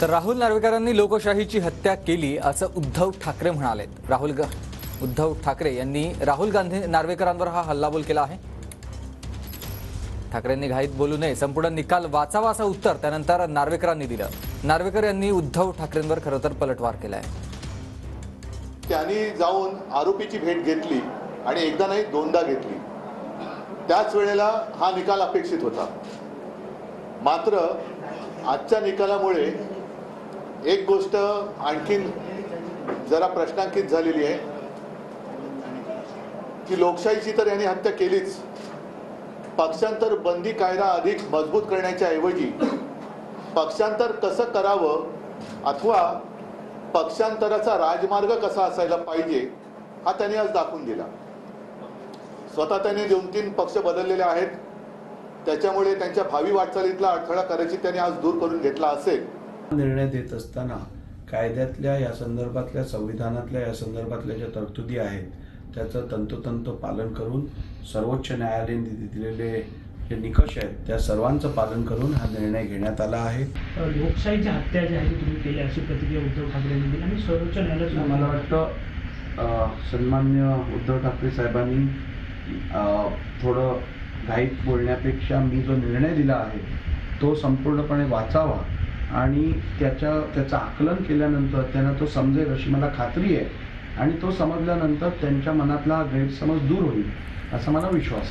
तर राहुल नार्वेकरांनी लोकशाहीची हत्या केली असं उद्धव ठाकरे म्हणालेत। उद्धव ठाकरे यांनी राहुल गांधी नार्वेकरांवर हा हल्लाबोल केला आहे। ठाकरेंनी घाईत बोलू नये, संपूर्ण निकाल वाचावा असं उत्तर त्यानंतर नार्वेकरांनी दिलं। नार्वेकर यांनी उद्धव ठाकरेंवर खरं तर पलटवार केलाय। त्यांनी जाऊन आरोपीची भेट घेतली आणि एकदा नाही दोनदा घेतली। त्याच वेळेला हा निकाल अपेक्षित होता। मात्र आजच्या निकालामुळे एक गोष्ट आणखीन जरा प्रश्नांकित झालेली आहे की लोकशाहीची तर यांनी हत्या केलीच, पक्षांतर बंदी कायदा अधिक मजबूत करण्याच्या ऐवजी पक्षांतर कसं करावं अथवा पक्षांतराचा राजमार्ग कसा असायला पाहिजे हा त्यांनी आज दाखवून दिला। स्वतः त्यांनी 2-3 पक्ष बदललेले आहेत, त्याच्यामुळे त्यांच्या भावी वाटचालीतला अडथळा करायची त्यांनी आज दूर करून घेतला असेल। निर्णय देत असताना कायद्यातल्या या संदर्भातल्या संविधानातल्या या संदर्भातल्या ज्या तरतुदी आहेत त्याचं तंतोतंत पालन करून सर्वोच्च न्यायालयाने दिलेले जे निकष आहेत त्या सर्वांचं पालन करून हा निर्णय घेण्यात आला आहे। लोकशाहीची हत्या जी आहे ती तुम्ही केली अशी प्रतिक्रिया उद्धव ठाकरेंनी दिली आणि सर्वोच्च न्यायालयात मला वाटतं सन्मान्य उद्धव ठाकरे साहेबांनी थोडं घाईत बोलण्यापेक्षा मी जो निर्णय दिला आहे तो संपूर्णपणे वाचावा आणि त्याचं आकलन केल्यानंतर त्यांना तो समजेल अशी मला खात्री आहे आणि तो समजल्यानंतर त्यांच्या मनातला गैरसमज दूर होईल असा मला विश्वास आहे।